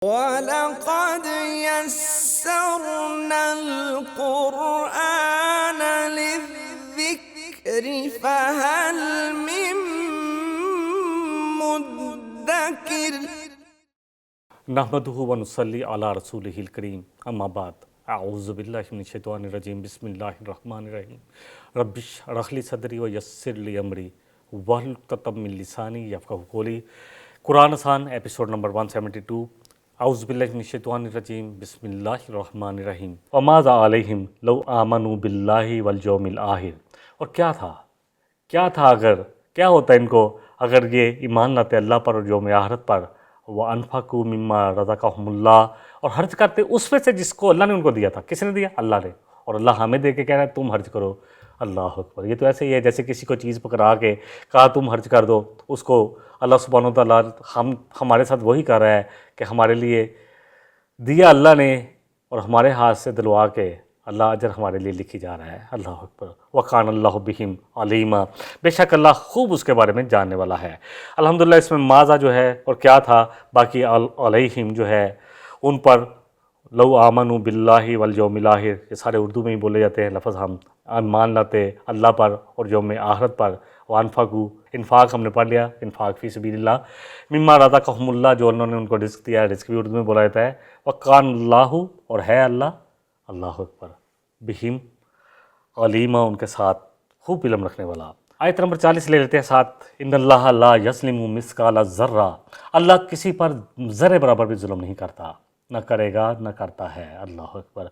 وَلَقَدْ يَسَّرْنَا الْقُرْآنَ لِلذِّكْرِ فَهَلْ مِن مُّدَّكِرٍ۔ نحمدہ ونصلی علی رسولہ الکریم، اما بعد، اعوذ باللہ من الشیطان الرجیم، بسم اللہ الرحمن الرحیم۔ رب اشرح لی صدری ویسر لی امری واحلل عقدۃ من لسانی یفقہوا قولی۔ قرآن آسان ایپیسوڈ نمبر 172۔ اعوذ باللہ من الشیطان الرجیم، بسم اللہ الرحمن الرحیم۔ وماذا علیہم لو آمنوا باللہ والیوم الآخر۔ اور کیا تھا کیا ہوتا ان کو اگر یہ ایمان لاتے اللہ پر اور یوم آخرت پر، وَأَنفَقُوا مِمَّا رَزَقَهُمُ اللَّهُ، اور خرچ کرتے اس میں سے جس کو اللہ نے ان کو دیا تھا۔ کس نے دیا؟ اللہ نے۔ اور اللہ ہمیں دے کے کہہ رہا ہے تم خرچ کرو۔ اللہ اکبر۔ یہ تو ایسے ہی ہے جیسے کسی کو چیز پکڑا کے کہا تم خرچ کر دو، اس کو اللہ سبحانہ و تعالیٰ ہمارے ساتھ وہی کر رہا ہے کہ ہمارے لیے دیا اللہ نے اور ہمارے ہاتھ سے دلوا کے اللہ اجر ہمارے لیے لکھی جا رہا ہے۔ اللہ اکبر۔ وَقَانَ اللَّهُ بِهِمْ عَلِيمًا، بے شک اللہ خوب اس کے بارے میں جاننے والا ہے۔ الحمدللہ اس میں ماذا جو ہے اور کیا تھا، باقی علیہم جو ہے ان پر، لو آمنوا باللہ والیوم الآخر، یہ سارے اردو میں ہی بولے جاتے ہیں لفظ، ہم ایمان لاتے اللہ پر اور یوم آخرت پر۔ وانفقوا، انفاق ہم نے پڑھ لیا، انفاق فی سبیل اللہ۔ مما رزقہم اللہ، جو انہوں نے ان کو رزق دیا ہے، رزق بھی اردو میں بولا جاتا ہے۔ وقان اللہ، اور ہے اللہ، اللہ اکبر، بہم علیمہ، ان کے ساتھ خوب علم رکھنے والا۔ آیت نمبر 40 لے لیتے ہیں ساتھ۔ ان اللہ لا یظلم مثقال ذرہ، اللہ کسی پر ذرے برابر بھی ظلم نہیں کرتا، نہ کرے گا نہ کرتا ہے۔ اللہ اکبر۔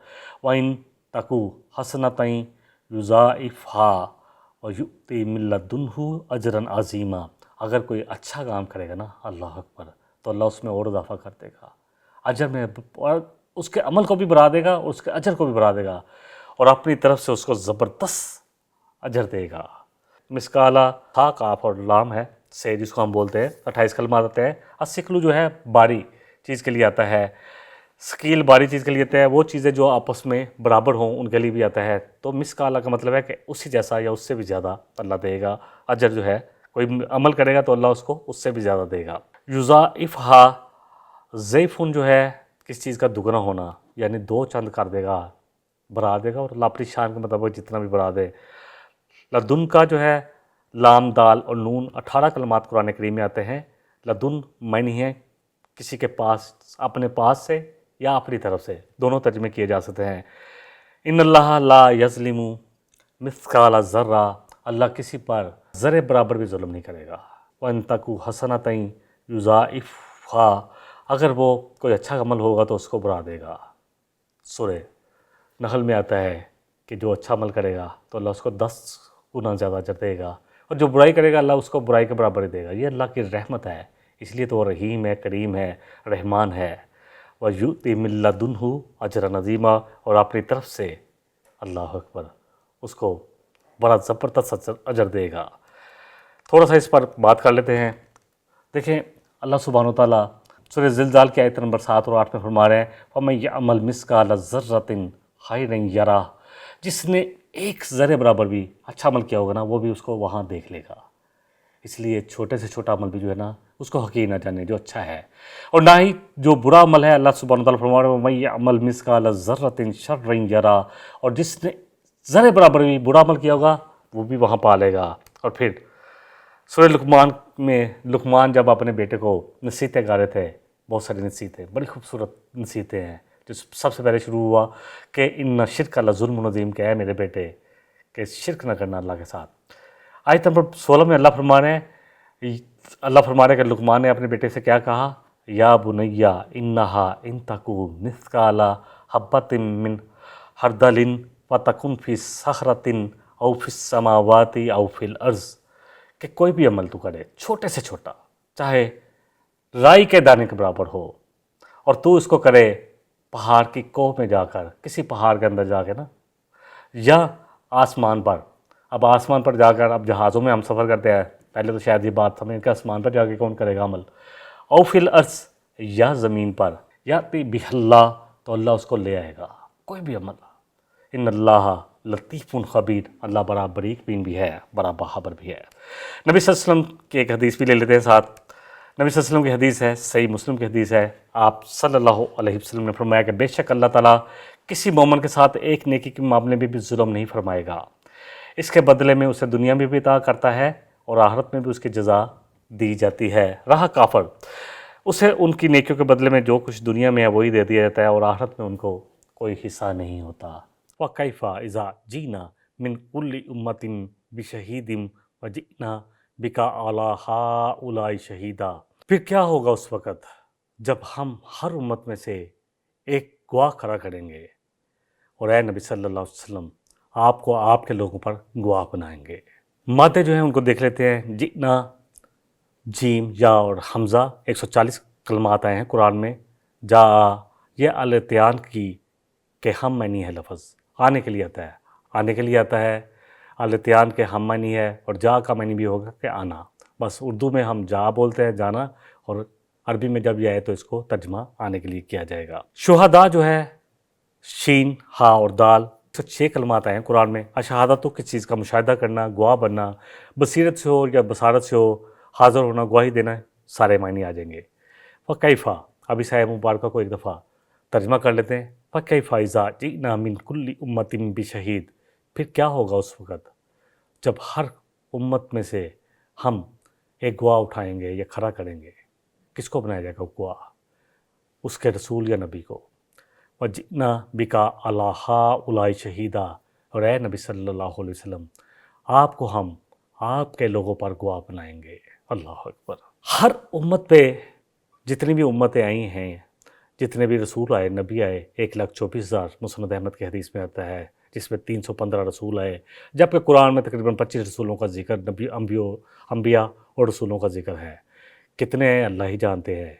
وَإِن تَكُ حَسَنَةً يُضَاعِفْهَا وَيُؤْتِ مِن لَّدُنْهُ أَجْرًا عَظِيمًا، اگر کوئی اچھا کام کرے گا نا، اللہ اکبر، تو اللہ اس میں اور اضافہ کر دے گا اجر میں، اور اس کے عمل کو بھی بڑھا دے گا اور اس کے اجر کو بھی بڑھا دے گا، اور اپنی طرف سے اس کو زبردست اجر دے گا۔ مسکالہ تھا، کاف اور لام ہے سے، جس کو ہم بولتے ہیں 28 کلمات آتے ہیں۔ السکلو جو ہے باری چیز کے لیے آتا ہے، سکیل باری چیز کے لیے آتا ہے، وہ چیزیں جو آپس میں برابر ہوں ان کے لیے بھی آتا ہے۔ تو مسکالہ کا مطلب ہے کہ اسی جیسا یا اس سے بھی زیادہ اللہ دے گا اجر، جو ہے کوئی عمل کرے گا تو اللہ اس کو اس سے بھی زیادہ دے گا۔ یضاعفھا، ضیفن جو ہے کس چیز کا دگنا ہونا، یعنی دو چند کر دے گا، بڑھا دے گا، اور اللہ اپنی شان کے مطابق جتنا بھی بڑھا دے۔ لدن کا جو ہے لام، دال اور نون، 18 کلمات قرآن کریم میں آتے ہیں۔ لدن معنی ہے کسی کے پاس، اپنے پاس سے یا اپنی طرف سے، دونوں ترجمے کیے جا سکتے ہیں۔ ان اللہ لا یظلم مثقال ذرہ، اللہ کسی پر ذرے برابر بھی ظلم نہیں کرے گا۔ وَإِن تَكُ حَسَنَةً يُضَاعِفْهَا، اگر وہ کوئی اچھا عمل ہوگا تو اس کو بڑھا دے گا۔ سورہ نحل میں آتا ہے کہ جو اچھا عمل کرے گا تو اللہ اس کو 10 گنا زیادہ اجر دے گا، اور جو برائی کرے گا اللہ اس کو برائی کے برابر ہی دے گا۔ یہ اللہ کی رحمت ہے، اس لیے تو وہ رحیم ہے، کریم ہے، رحمان ہے۔ وَيُؤْتِ مِن لَّدُنْهُ أَجْرًا عَظِيمًا، اور اپنی طرف سے اللہ اکبر اس کو بڑا زبردست اجر دے گا۔ تھوڑا سا اس پر بات کر لیتے ہیں۔ دیکھیں اللہ سبحانہ و تعالیٰ سورہ زلزال کی آیت نمبر 7 اور 8 میں فرما رہے ہیں، فَمَن يَعْمَلْ مِثْقَالَ ذَرَّةٍ خَيْرًا يَرَهُ، جس نے ایک ذرے برابر بھی اچھا عمل کیا ہوگا نا، وہ بھی اس کو وہاں دیکھ لے گا۔ اس لیے چھوٹے سے چھوٹا عمل بھی جو ہے نا، اس کو حقیر نہ جانے جو اچھا ہے، اور نہ ہی جو برا عمل ہے۔ اللہ سبحانہ وتعالیٰ فرما رہے ہیں وَمَن يَعْمَلْ مِثْقَالَ ذَرَّةٍ شَرًّا يَرَهُ، اور جس نے ذرے برابر بھی برا عمل کیا ہوگا وہ بھی وہاں پا لے گا۔ اور پھر سورہ لقمان میں لقمان جب اپنے بیٹے کو نصیحتیں گا رہے تھے، بہت ساری نصیحتیں، بڑی خوبصورت نصیحتیں ہیں، جو سب سے پہلے شروع ہوا کہ ان شرک لظلم عظیم، کہ ہے میرے بیٹے کہ شرک نہ کرنا اللہ کے ساتھ۔ آیت نمبر 16 میں اللہ فرما رہے ہیں کہ لقمان نے اپنے بیٹے سے کیا کہا، یا بنیا انہا ان تکو مثقال حبۃ من خردل فتکن فی صخرۃ او فی السماوات او فی الارض، کہ کوئی بھی عمل تو کرے چھوٹے سے چھوٹا، چاہے رائی کے دانے کے برابر ہو، اور تو اس کو کرے پہاڑ کی کوہ میں جا کر، کسی پہاڑ کے اندر جا کے نا، یا آسمان پر۔ اب آسمان پر جا کر، اب جہازوں میں ہم سفر کرتے ہیں، پہلے تو شاید یہ بات ہمیں کہ آسمان پر جا کے کون کرے گا عمل، او فی الارض، یا زمین پر، یاتی بہ اللہ، تو اللہ اس کو لے آئے گا، کوئی بھی عمل۔ ان اللہ لطیف خبیر، اللہ بڑا باریک بین بھی ہے، بڑا باخبر بھی ہے۔ نبی صلی اللہ علیہ وسلم کی ایک حدیث بھی لے لیتے ہیں ساتھ۔ نبی صلی اللہ علیہ وسلم کی حدیث ہے، صحیح مسلم کی حدیث ہے، آپ صلی اللہ علیہ وسلم نے فرمایا کہ بے شک اللہ تعالیٰ کسی مومن کے ساتھ ایک نیکی کے معاملے میں بھی ظلم نہیں فرمائے گا، اس کے بدلے میں اسے دنیا میں بھی عطا کرتا ہے اور آخرت میں بھی اس کی جزا دی جاتی ہے۔ رہا کافر، اسے ان کی نیکیوں کے بدلے میں جو کچھ دنیا میں ہے وہی دے دیا جاتا ہے اور آخرت میں ان کو کوئی حصہ نہیں ہوتا۔ وَكَيْفَ إِذَا جِئْنَا مِنْ كُلِّ أُمَّةٍ بِشَهِيدٍ وَجِئْنَا بِكَ عَلَىٰ هَٰؤُلَاءِ شَهِيدًا، پھر کیا ہوگا اس وقت جب ہم ہر امت میں سے ایک گواہ کھڑا کریں گے اور اے نبی صلی اللہ علیہ وسلم آپ کو آپ کے لوگوں پر گواہ بنائیں گے۔ مادے جو ہیں ان کو دیکھ لیتے ہیں۔ جئنا، جیم، یا اور حمزہ 140 کلمات آئے ہیں قرآن میں۔ جا، یہ الاتیان کی کہ ہم معنی ہے لفظ، آنے کے لیے آتا ہے، آنے کے لیے آتا ہے۔ الاتیان کے ہم معنی ہے اور جا کا معنی بھی ہوگا کہ آنا۔ بس اردو میں ہم جا بولتے ہیں، جانا، اور عربی میں جب یہ آئے تو اس کو ترجمہ آنے کے لیے کیا جائے گا۔ شہداء جو ہے شین، ہا اور دال، 6 کلمات آئے ہیں قرآن میں۔ اشہادہ تو کس چیز کا مشاہدہ کرنا، گواہ بننا، بصیرت سے ہو یا بصارت سے ہو، حاضر ہونا، گواہی دینا، سارے معنی آ جائیں گے۔ فَكَيْفَ، اب اس آیت مبارکہ کو ایک دفعہ ترجمہ کر لیتے ہیں۔ فَكَيْفَ إِذَا جِئْنَا مِنْ كُلِّ أُمَّةٍ بِشَهِيدٍ، پھر کیا ہوگا اس وقت جب ہر امت میں سے ہم ایک گواہ اٹھائیں گے یا کھڑا کریں گے۔ کس کو بنایا جائے گا گواہ؟ اس کے رسول یا نبی کو۔ وَجِئْنَا بِكَ عَلَىٰ هَٰؤُلَاءِ شَهِيدًا، اور اے نبی صلی اللہ علیہ وسلم آپ کو ہم آپ کے لوگوں پر گواہ بنائیں گے۔ اللہ اکبر۔ ہر امت پہ جتنی بھی امتیں آئی ہیں، جتنے بھی رسول آئے، نبی آئے، 1,24,000 مسند احمد کی حدیث میں آتا ہے، جس میں 315 رسول آئے، جبکہ قرآن میں تقریباً 25 رسولوں کا ذکر، انبیاء اور رسولوں کا ذکر ہے۔ کتنے ہیں اللہ ہی جانتے ہیں۔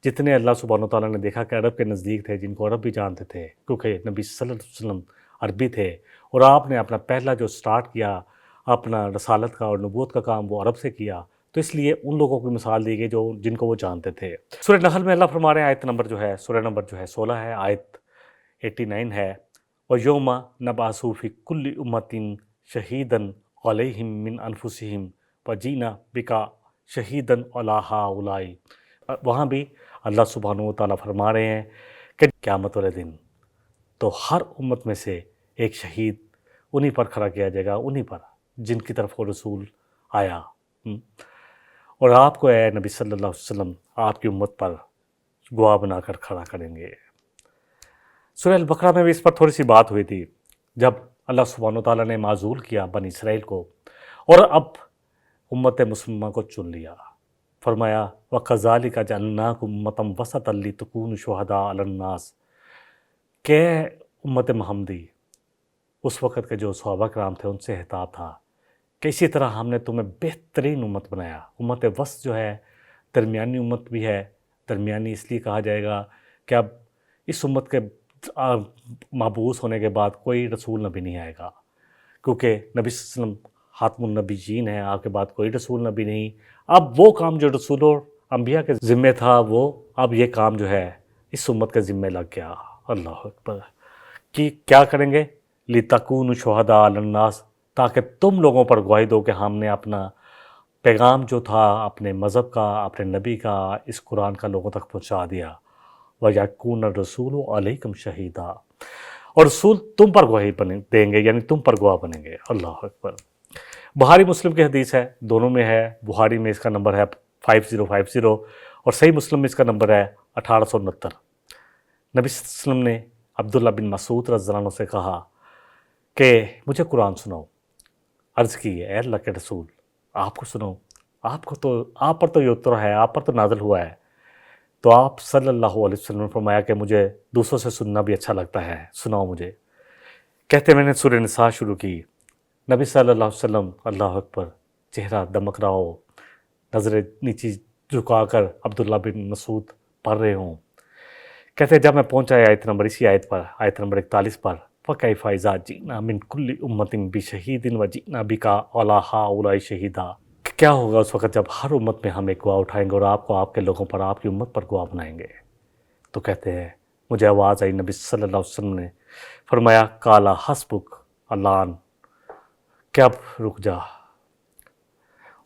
جتنے اللہ سبحانہ وتعالیٰ نے دیکھا کہ عرب کے نزدیک تھے، جن کو عرب بھی جانتے تھے کیونکہ نبی صلی اللہ علیہ وسلم عربی تھے، اور آپ نے اپنا پہلا جو سٹارٹ کیا اپنا رسالت کا اور نبوت کا کام وہ عرب سے کیا، تو اس لیے ان لوگوں کی مثال دی گئی جن کو وہ جانتے تھے۔ سورہ نحل میں اللہ فرما رہے ہیں، آیت نمبر جو ہے، سورہ نمبر جو ہے 16 ہے، آیت 89 ہے، وَيَوْمَ نَبْعَثُ فِي كُلِّ أُمَّةٍ شَهِيدًا عَلَيْهِمْ مِنْ أَنفُسِهِمْ وَجِئْنَا بِكَ شَهِيدًا عَلَىٰ هَٰؤُلَاءِ، وہاں بھی اللہ سبحانہ وتعالیٰ فرما رہے ہیں کہ قیامت والے دن تو ہر امت میں سے ایک شہید انہی پر کھڑا کیا جائے گا، انہی پر جن کی طرف وہ رسول آیا، اور آپ کو اے نبی صلی اللہ علیہ وسلم آپ کی امت پر گواہ بنا کر کھڑا کریں گے۔ سورہ البقرہ میں بھی اس پر تھوڑی سی بات ہوئی تھی، جب اللہ سبحانہ وتعالیٰ نے معزول کیا بنی اسرائیل کو اور اب امت مسلمہ کو چن لیا، فرمایا وَكَذَلِكَ جَعَلْنَاكُمْ أُمَّةً وَسَطًا لِتَكُونُوا شُهَدَاءَ عَلَى النَّاسِ، کہ امت محمدی اس وقت کے جو صحابہ کرام تھے ان سے خطاب تھا کہ اسی طرح ہم نے تمہیں بہترین امت بنایا۔ امت وسط جو ہے درمیانی امت بھی ہے، درمیانی اس لیے کہا جائے گا کہ اب اس امت کے مبعوث ہونے کے بعد کوئی رسول نبی نہیں آئے گا، کیونکہ نبی صلی اللہ علیہ وسلم خاتم النبیین ہیں، آپ کے بعد کوئی رسول نبی نہیں۔ اب وہ کام جو رسول اور انبیاء کے ذمے تھا وہ اب یہ کام جو ہے اس امت کے ذمے لگ گیا۔ اللہ اکبر۔ کہ کیا کریں گے؟ لِتَكُونُوا شُهَدَاءَ عَلَى النَّاسِ، تاکہ تم لوگوں پر گواہی دو کہ ہم نے اپنا پیغام جو تھا اپنے مذہب کا، اپنے نبی کا، اس قرآن کا لوگوں تک پہنچا دیا۔ وَيَكُونَ الرَّسُولُ عَلَيْكُمْ شَهِيدًا، اور رسول تم پر گواہی دیں گے، یعنی تم پر گواہ بنیں گے۔ اللہ اکبر۔ بخاری مسلم کی حدیث ہے، دونوں میں ہے۔ بخاری میں اس کا نمبر ہے 5050 اور صحیح مسلم میں اس کا نمبر ہے 1869۔ نبی صلی اللہ علیہ وسلم نے عبداللہ بن مسعود رضی اللہ عنہ سے کہا کہ مجھے قرآن سناؤ۔ عرض کی اے اللہ کے رسول آپ کو سناؤ، آپ پر تو یہ اترا ہے، آپ پر تو نازل ہوا ہے۔ تو آپ صلی اللہ علیہ وسلم نے فرمایا کہ مجھے دوسروں سے سننا بھی اچھا لگتا ہے، سناؤ مجھے۔ کہتے میں نے سورہ نساء شروع کی، نبی صلی اللہ علیہ وسلم اللہ اکبر چہرہ دمک رہا ہو، نظر نیچی جھکا کر عبداللہ بن مسعود پڑھ رہے ہوں۔ کہتے جب میں پہنچا آیت نمبر، اسی آیت پر، آیت نمبر 41 پر، فَكَيْفَ إِذَا جِئْنَا مِنْ كُلِّ أُمَّةٍ بِشَهِيدٍ وَجِئْنَا بِكَ عَلَىٰ هَٰؤُلَاءِ شَهِيدًا، کیا ہوگا اس وقت جب ہر امت میں ہم ایک گواہ اٹھائیں گے اور آپ کو آپ کے لوگوں پر، آپ کی امت پر گواہ بنائیں گے۔ تو کہتے ہیں مجھے آواز آئی، نبی صلی اللہ علیہ وسلم نے فرمایا قَالَ حَسْبُكَ الآن، کہ اب رک جا۔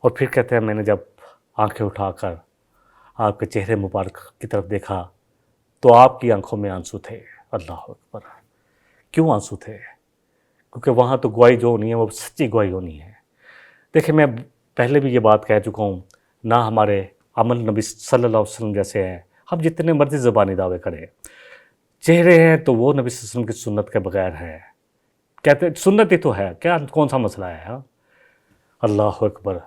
اور پھر کہتے ہیں میں نے جب آنکھیں اٹھا کر آپ کے چہرے مبارک کی طرف دیکھا تو آپ کی آنکھوں میں آنسو تھے۔ اللہ اکبر! کیوں آنسو تھے؟ کیونکہ وہاں تو گواہی جو ہونی ہے وہ سچی گواہی ہونی ہے۔ دیکھیں میں پہلے بھی یہ بات کہہ چکا ہوں، نہ ہمارے عمل نبی صلی اللہ علیہ وسلم جیسے ہیں، ہم جتنے مرضی زبانی دعوے کریں، چہرے ہیں تو وہ نبی صلی اللہ علیہ وسلم کی سنت کے بغیر ہے۔ کہتے ہیں سنت ہی تو ہے، کیا کون سا مسئلہ ہے؟ ہاں، اللہ اکبر!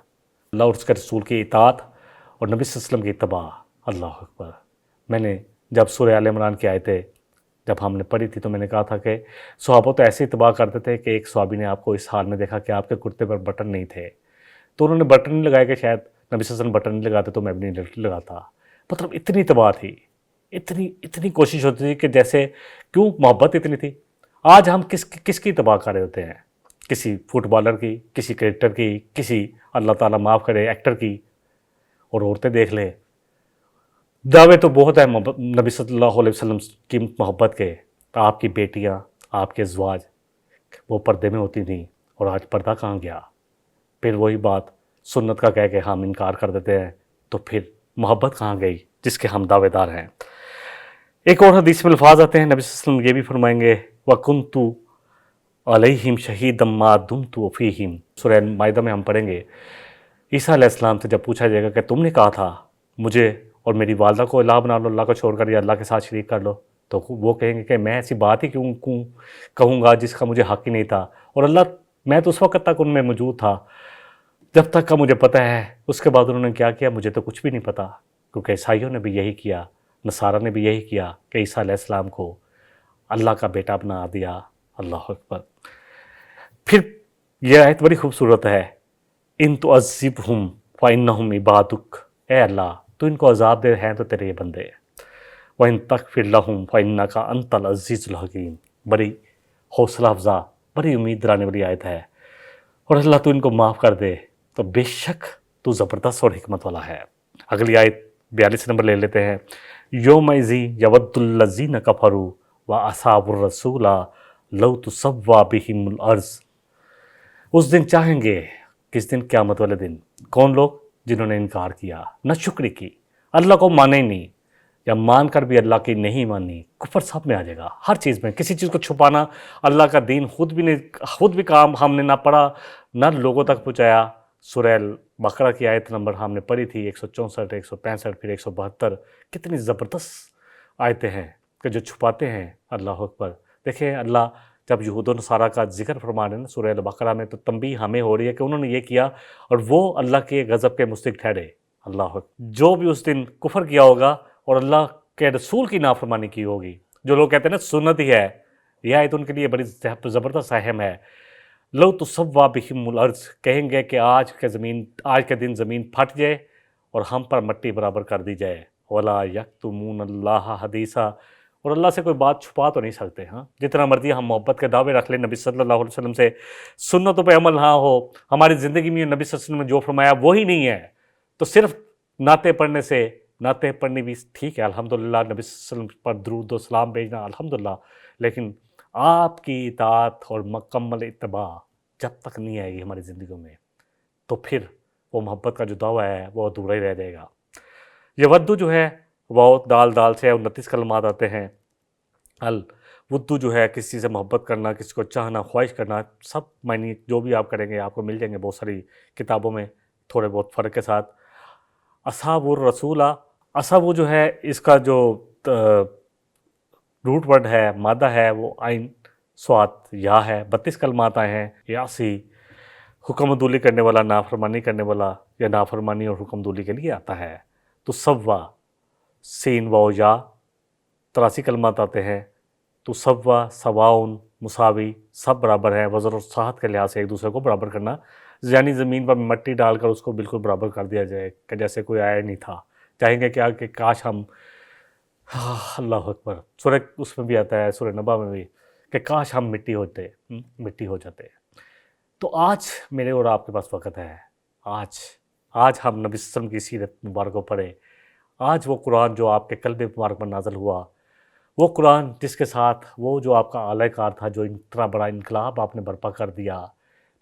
اللہ اور اس کے رسول کی اطاعت اور نبی صلی اللہ علیہ وسلم کی اتباع۔ اللہ اکبر! میں نے جب سورہ آل عمران کی آیتیں جب ہم نے پڑھی تھی تو میں نے کہا تھا کہ صحابہ تو ایسے اتباع کرتے تھے کہ ایک صحابی نے آپ کو اس حال میں دیکھا کہ آپ کے کرتے پر بٹن نہیں تھے، تو انہوں نے بٹن نہیں لگایا کہ شاید نبی صلی اللہ علیہ وسلم بٹن نہیں لگاتے تو میں بھی نہیں لگاتا۔ مطلب اتنی اتباع تھی، اتنی کوشش ہوتی تھی کہ جیسے کیوں محبت اتنی تھی۔ آج ہم کس کی اتباع کر رہے ہوتے ہیں؟ کسی فٹ بالر کی، کسی کرکٹر کی، کسی اللہ تعالیٰ معاف کرے ایکٹر کی، اور عورتیں دیکھ لے۔ دعوے تو بہت ہے نبی صلی اللہ علیہ وسلم کی محبت کے، آپ کی بیٹیاں، آپ کے ازواج وہ پردے میں ہوتی تھیں، اور آج پردہ کہاں گیا؟ پھر وہی بات سنت کا کہہ کے ہم انکار کر دیتے ہیں، تو پھر محبت کہاں گئی جس کے ہم دعوے دار ہیں؟ ایک اور حدیث میں الفاظ آتے ہیں، نبی صلی اللہ علیہ وسلم یہ بھی فرمائیں گے وَكُنْتُ عَلَيْهِمْ شَهِيدًا مَا دُمْتُ فِيهِمْ۔ سورہ مائدہ میں ہم پڑھیں گے، عیسیٰ علیہ السلام سے جب پوچھا جائے گا کہ تم نے کہا تھا مجھے اور میری والدہ کو الہ بنا لو، اللہ کو چھوڑ کر یا اللہ کے ساتھ شریک کر لو، تو وہ کہیں گے کہ میں ایسی بات ہی کیوں کہوں گا جس کا مجھے حق ہی نہیں تھا، اور اللہ میں تو اس وقت تک ان میں موجود تھا جب تک کا مجھے پتہ ہے۔ اس کے بعد انہوں نے کیا کیا مجھے تو کچھ بھی نہیں پتہ، کیونکہ عیسائیوں نے بھی یہی کیا، نصارہ نے بھی یہی کیا کہ عیسیٰ علیہ السلام کو اللہ کا بیٹا بنا دیا۔ اللہ اکبر! پھر یہ آیت بڑی خوبصورت ہے، ان تعذبہم فانہم عبادک، اے اللہ تو ان کو عذاب دے ہیں تو تیرے یہ بندے، وَإِن تَغْفِرْ لَهُمْ فَإِنَّكَ أَنْتَ الْعَزِيزُ الْحَكِيمُ۔ بڑی حوصلہ افزا، بڑی امید دلانے والی آیت ہے، اور اللہ تو ان کو معاف کر دے تو بے شک تو زبردست اور حکمت والا ہے۔ اگلی آیت 42 نمبر لے لیتے ہیں، یومئذ یود الذین کفروا وعصوا الرسول لو تسوی بہم الارض۔ اس دن چاہیں گے، کس دن؟ قیامت والے دن۔ کون لوگ؟ جنہوں نے انکار کیا، نہ شکری کی، اللہ کو مانے ہی نہیں، یا مان کر بھی اللہ کی نہیں مانی، کفر سب میں آ جائے گا، ہر چیز میں۔ کسی چیز کو چھپانا، اللہ کا دین خود بھی کام ہم نے نہ پڑھا نہ لوگوں تک پہنچایا۔ سورہ بقرہ کی آیت نمبر ہم نے پڑھی تھی 164، 165، پھر 172، کتنی زبردست آیتیں ہیں کہ جو چھپاتے ہیں۔ اللہ اکبر! دیکھیں اللہ جب یہود و نصارہ کا ذکر فرما رہے ہیں سورہ بقرہ میں، تو تنبیہ ہمیں ہو رہی ہے کہ انہوں نے یہ کیا اور وہ اللہ کے غضب کے مستحق ٹھہرے۔ اللہ اکبر! جو بھی اس دن کفر کیا ہوگا اور اللہ کے رسول کی نافرمانی کی ہوگی، جو لوگ کہتے ہیں نا سنت ہی ہے، یہ آیت ان کے لیے بڑی زبردست اہم ہے۔ لو تسوی بہم الارض، کہیں گے کہ آج کے دن زمین پھٹ جائے اور ہم پر مٹی برابر کر دی جائے، ولا یکتمون اللہ حدیثا، اور اللہ سے کوئی بات چھپا تو نہیں سکتے۔ ہاں، جتنا مرضی ہم محبت کے دعوے رکھ لیں نبی صلی اللہ علیہ وسلم سے، سنتوں پہ عمل نہ ہو، ہماری زندگی میں نبی صلی اللہ علیہ وسلم نے جو فرمایا وہی نہیں ہے، تو صرف نعتیں پڑھنے سے، نعتیں پڑھنی بھی ٹھیک ہے الحمدللہ، نبی صلی اللہ علیہ وسلم پر درود و سلام بھیجنا الحمدللہ، لیکن آپ کی اطاعت اور مکمل اتباع جب تک نہیں آئے گی ہماری زندگیوں میں، تو پھر وہ محبت کا جو دعویٰ ہے وہ ادھورا ہی رہ جائے گا۔ یہ ودو جو ہے وہ دال سے 29 کلمات آتے ہیں۔ الودو جو ہے کسی سے محبت کرنا، کسی کو چاہنا، خواہش کرنا، سب معنی جو بھی آپ کریں گے آپ کو مل جائیں گے بہت ساری کتابوں میں، تھوڑے بہت فرق کے ساتھ۔ اصحاب الرسول، اصحاب جو ہے اس کا جو روٹ ورڈ ہے، مادہ ہے، وہ عین صاد یا ہے۔ 32 کلمات آئے ہیں۔ یاسی، حکم دولی کرنے والا، نافرمانی کرنے والا، یا نافرمانی اور حکم دولی کے لیے آتا ہے۔ تو سوا، سین و یا 83 کلمات آتے ہیں۔ تو سوا، سواؤن، مساوی، سب برابر ہیں، وزن اور صحت کے لحاظ سے ایک دوسرے کو برابر کرنا، یعنی زمین پر مٹی ڈال کر اس کو بالکل برابر کر دیا جائے کہ جیسے کوئی آیا نہیں تھا۔ چاہیں گے کیا کہ کاش ہم، اللہ اکبر، سورہ اس میں بھی آتا ہے، سورہ نبا میں بھی، کہ کاش ہم مٹی ہو جاتے۔ تو آج میرے اور آپ کے پاس وقت ہے، آج ہم نبی صلی اللہ علیہ وسلم کی سیرت مبارک کو پڑھیں۔ آج وہ قرآن جو آپ کے قلب مبارک پر نازل ہوا، وہ قرآن جس کے ساتھ وہ جو آپ کا اعلی کار تھا، جو اتنا بڑا انقلاب آپ نے برپا کر دیا۔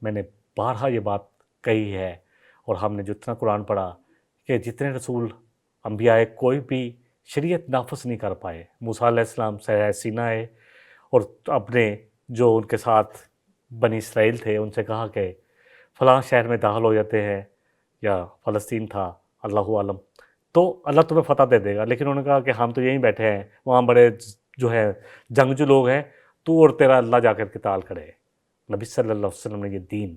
میں نے بارہا یہ بات کہی ہے، اور ہم نے جو اتنا قرآن پڑھا کہ جتنے رسول انبیاء کوئی بھی شریعت نافذ نہیں کر پائے۔ موسیٰ علیہ السلام سرح سینا آئے اور اپنے جو ان کے ساتھ بنی اسرائیل تھے ان سے کہا کہ فلاں شہر میں داخل ہو جاتے ہیں، یا فلسطین تھا اللہ عالم، تو اللہ تمہیں فتح دے دے گا۔ لیکن انہوں نے کہا کہ ہم تو یہیں بیٹھے ہیں، وہاں بڑے جو ہے جنگجو لوگ ہیں، تو اور تیرا اللہ جا کر قتال کرے۔ نبی صلی اللہ علیہ وسلم نے یہ دین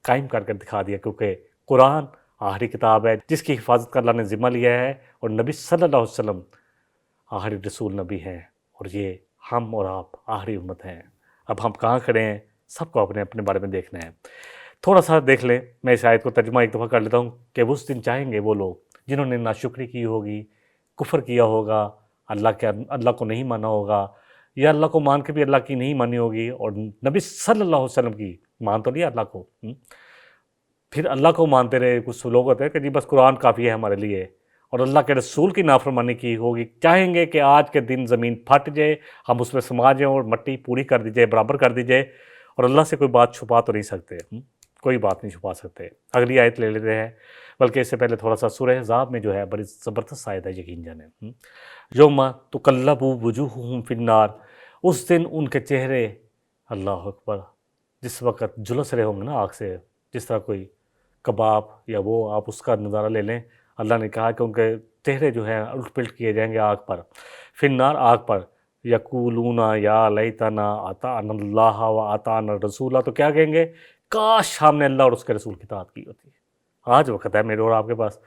قائم کر کے دکھا دیا، کیونکہ قرآن آخری کتاب ہے جس کی حفاظت کا اللہ نے ذمہ لیا ہے، اور نبی صلی اللہ علیہ وسلم آخری رسول نبی ہیں، اور یہ ہم اور آپ آخری امت ہیں۔ اب ہم کہاں کھڑے ہیں، سب کو اپنے اپنے بارے میں دیکھنا ہے۔ تھوڑا سا دیکھ لیں، میں اس آیت کو ترجمہ ایک دفعہ کر لیتا ہوں کہ اس دن چاہیں گے وہ لوگ جنہوں نے ناشکری کی ہوگی، کفر کیا ہوگا، اللہ کو نہیں مانا ہوگا، یا اللہ کو مان کے بھی اللہ کی نہیں مانی ہوگی، اور نبی صلی اللہ علیہ وسلم کی مان تو لیا اللہ کو، پھر اللہ کو مانتے رہے۔ کچھ لوگ ہوتے ہیں کہ جی بس قرآن کافی ہے ہمارے لیے، اور اللہ کے رسول کی نافرمانی کی ہوگی۔ چاہیں گے کہ آج کے دن زمین پھٹ جائے، ہم اس میں سما جائیں اور مٹی پوری کر دی جائے، برابر کر دی جائے، اور اللہ سے کوئی بات چھپا تو نہیں سکتے، کوئی بات نہیں چھپا سکتے۔ اگلی آیت لے لیتے ہیں، بلکہ اس سے پہلے تھوڑا سا سورہ احزاب میں جو ہے بڑی زبردست آیت ہے، یقین جانیں۔ یوم تقلب وجوہہم فی النار، اس دن ان کے چہرے، اللہ اکبر، جس وقت جھلس رہے ہوں گے نا آگ سے، جس طرح کوئی کباب یا وہ، آپ اس کا نظارہ لے لیں۔ اللہ نے کہا کہ ان کے چہرے جو ہیں الٹ پلٹ کیے جائیں گے آگ پر، فی النار، آگ پر۔ یقولون یا لیتنا اطعنا اللہ و اطعنا الرسول، تو کیا کہیں گے؟ کاش ہم نے اللہ اور اس کے رسول کی اطاعت کی ہوتی۔ آج وقت ہے میرے اور آپ کے پاس،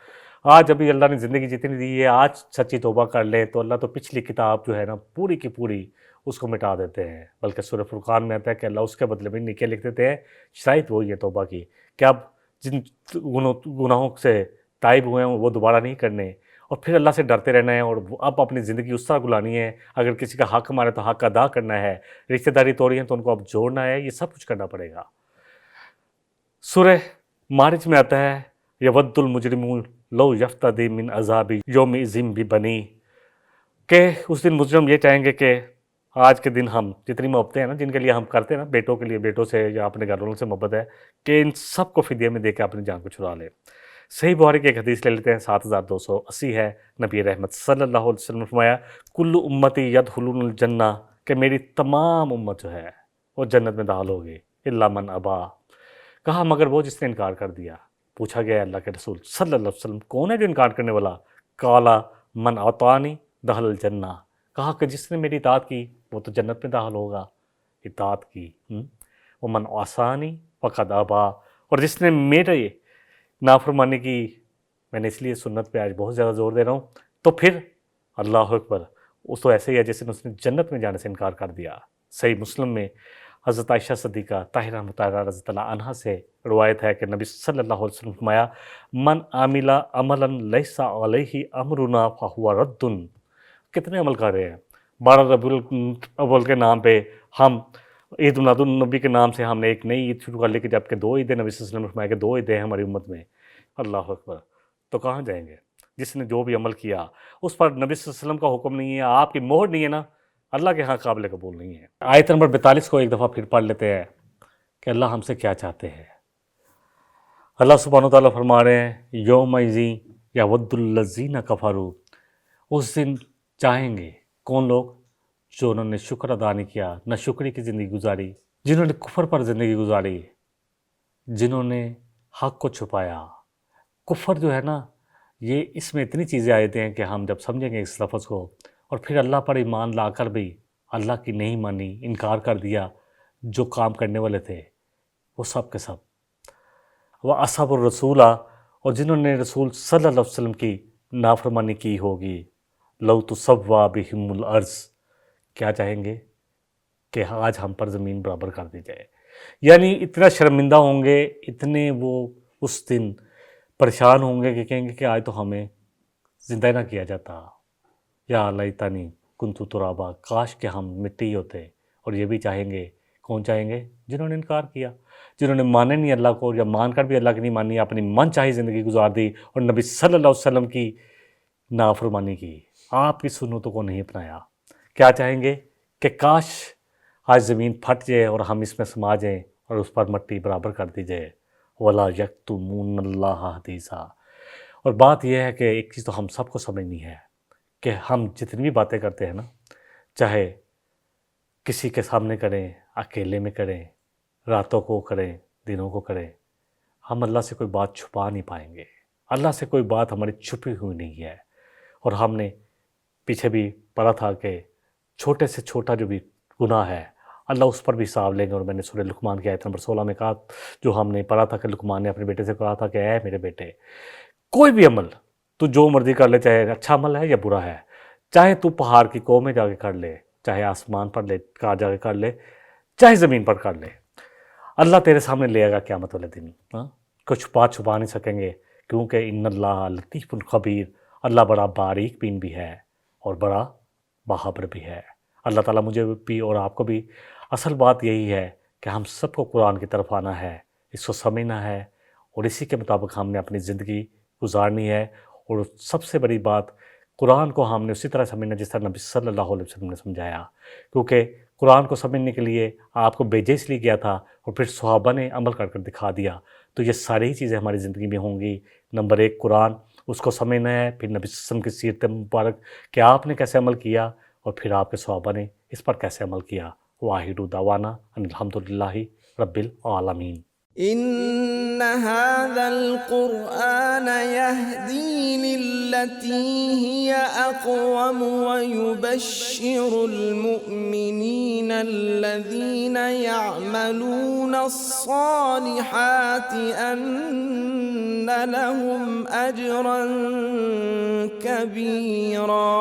آج ابھی اللہ نے زندگی جتنی دی ہے، آج سچی توبہ کر لیں تو اللہ تو پچھلی کتاب جو ہے نا پوری کی پوری اس کو مٹا دیتے ہیں۔ بلکہ سورہ فرقان میں آتا ہے کہ اللہ اس کے بدلے میں نیکیاں لکھ دیتے ہیں، شرائط وہی ہے توبہ کی، کہ اب جن گناہوں سے تائب ہوئے ہیں وہ دوبارہ نہیں کرنے، اور پھر اللہ سے ڈرتے رہنا ہے، اور اب اپنی زندگی اس طرح گزارنی ہے۔ اگر کسی کا حق مارے تو حق ادا کرنا ہے، رشتہ داری توڑی ہے تو ان کو اب جوڑنا ہے، یہ سب کچھ کرنا پڑے گا۔ سورہ معارج میں آتا ہے یود المجرمون لو یفتدی من عذاب یومئذ ببنی، کہ اس دن مجرم یہ چاہیں گے کہ آج کے دن ہم جتنی محبتیں ہیں نا، جن کے لیے ہم کرتے ہیں نا، بیٹوں کے لیے بیٹوں سے یا اپنے گھر والوں سے محبت ہے، کہ ان سب کو فدیے میں دے کے اپنی جان کو چھڑا لے۔ صحیح بخاری کی ایک حدیث لے لیتے ہیں، 7280 ہے۔ نبی رحمت صلی اللہ علیہ وسلم نے فرمایا کل امتی یدخلون الجنہ، کہ میری تمام امت جو ہے وہ جنت میں داخل ہوگی، الا من ابا، کہا مگر وہ جس نے انکار کر دیا۔ پوچھا گیا اللہ کے رسول صلی اللہ علیہ وسلم کون ہے جو انکار کرنے والا؟ قالا من اطاعنی دخل الجنہ، کہا کہ جس نے میری اطاعت کی وہ تو جنت میں داخل ہوگا، اطاعت کی۔ ومن عصانی فقد ابا، اور جس نے میرے نافرمانی کی، میں نے اس لیے سنت پہ آج بہت زیادہ زور دے رہا ہوں، تو پھر اللہ اکبر، اس تو ایسے ہی ہے جیسے اس نے جنت میں جانے سے انکار کر دیا۔ صحیح مسلم میں حضرت عائشہ صدیقہ طاہرہ مطہرہ رضی اللہ عنہا سے روایت ہے کہ نبی صلی اللہ علیہ وسلم فرمایا من عمل عملا لیس علیہ امرنا فہو رد۔ کتنے عمل کر رہے ہیں، 12 ربیع الاول کے نام پہ ہم عید میلاد النبی کے نام سے ہم نے ایک نئی عید شروع کر لی، کہ جبکہ 2 عیدیں نبی صلی اللہ علیہ وسلم نے فرمایا کہ 2 عیدیں ہیں ہماری امت میں۔ اللہ اکبر، تو کہاں جائیں گے؟ جس نے جو بھی عمل کیا اس پر نبی صلی اللہ علیہ وسلم کا حکم نہیں ہے، آپ کی مہر نہیں ہے نا، اللہ کے ہاں قابل قبول نہیں ہے۔ آیت نمبر 42 کو ایک دفعہ پھر پڑھ لیتے ہیں کہ اللہ ہم سے کیا چاہتے ہیں۔ اللہ سبحانہ وتعالیٰ فرما رہے ہیں یومئذ یود الذین کفروا، اس دن چاہیں گے کون لوگ؟ جو انہوں نے شکر ادا نہیں کیا، نہ شکری کی زندگی گزاری، جنہوں نے کفر پر زندگی گزاری، جنہوں نے حق کو چھپایا۔ کفر جو ہے نا، یہ اس میں اتنی چیزیں آ جاتی ہیں کہ ہم جب سمجھیں گے اس لفظ کو، اور پھر اللہ پر ایمان لا کر بھی اللہ کی نہیں مانی، انکار کر دیا، جو کام کرنے والے تھے وہ سب کے سب۔ وَأَصْحَابُ الرَّسُولَ، اور جنہوں نے رسول صلی اللہ علیہ وسلم کی نافرمانی کی ہوگی، لَوْ تُسَوَّىٰ بِهِمُ الْأَرْضُ، کیا چاہیں گے کہ آج ہم پر زمین برابر کر دی جائے۔ یعنی اتنا شرمندہ ہوں گے، اتنے وہ اس دن پریشان ہوں گے کہ کہیں گے کہ آج تو ہمیں زندہ نہ کیا جاتا، یا لیتنی کنت ترابا، کاش کہ ہم مٹی ہوتے۔ اور یہ بھی چاہیں گے، کون چاہیں گے؟ جنہوں نے انکار کیا، جنہوں نے مانے نہیں اللہ کو، یا مان کر بھی اللہ کی نہیں مانی، اپنی من چاہی زندگی گزار دی، اور نبی صلی اللہ علیہ وسلم کی نافرمانی کی، آپ کی سنتوں کو نہیں اپنایا۔ کیا چاہیں گے؟ کہ کاش آج زمین پھٹ جائے اور ہم اس میں سما جائیں اور اس پر مٹی برابر کر دی جائے۔ وَلَا يَكْتُمُونَ اللَّهَ حَدِيثًا، اور بات یہ ہے کہ ایک چیز تو ہم سب کو سمجھنی ہے کہ ہم جتنی بھی باتیں کرتے ہیں نا، چاہے کسی کے سامنے کریں، اکیلے میں کریں، راتوں کو کریں، دنوں کو کریں، ہم اللہ سے کوئی بات چھپا نہیں پائیں گے۔ اللہ سے کوئی بات ہماری چھپی ہوئی نہیں ہے۔ اور ہم نے پیچھے بھی پڑھا تھا کہ چھوٹے سے چھوٹا جو بھی گناہ ہے اللہ اس پر بھی حساب لیں گے، اور میں نے سورہ لقمان کی آیت نمبر 16 میں کہا، جو ہم نے پڑھا تھا کہ لقمان نے اپنے بیٹے سے کہا تھا کہ اے میرے بیٹے، کوئی بھی عمل تو جو مرضی کر لے، چاہے اچھا عمل ہے یا برا ہے، چاہے تو پہاڑ کی کوہ میں جا کے کر لے، چاہے آسمان پر جا کے کر لے، چاہے زمین پر کر لے، اللہ تیرے سامنے لے آئے گا قیامت والے دن۔ کچھ بات چھپا نہیں سکیں گے، کیونکہ ان اللہ لطیف الخبیر، اللہ بڑا باریک بین بھی ہے اور بڑا باخبر بھی ہے۔ اللہ تعالیٰ مجھے بھی اور آپ کو بھی، اصل بات یہی ہے کہ ہم سب کو قرآن کی طرف آنا ہے، اس کو سمجھنا ہے، اور اسی کے مطابق ہم نے اپنی زندگی گزارنی ہے۔ اور سب سے بڑی بات، قرآن کو ہم نے اسی طرح سمجھنا جس طرح نبی صلی اللہ علیہ وسلم نے سمجھایا، کیونکہ قرآن کو سمجھنے کے لیے آپ کو بھیجا اس لیے گیا تھا، اور پھر صحابہ نے عمل کر کر دکھا دیا۔ تو یہ ساری چیزیں ہماری زندگی میں ہوں گی۔ نمبر ایک قرآن، اس کو سمجھنا ہے، پھر نبی صلی اللہ علیہ وسلم کی سیرت مبارک کہ آپ نے کیسے عمل کیا، اور پھر آپ کے صحابہ نے اس پر کیسے عمل کیا۔ واحد دعوانا ان الحمدللہ رب العالمین۔ إن هذا القرآن يهدي للتي هي أقوم ويبشر المؤمنين الذين يعملون الصالحات أن لهم أجرا كبيرا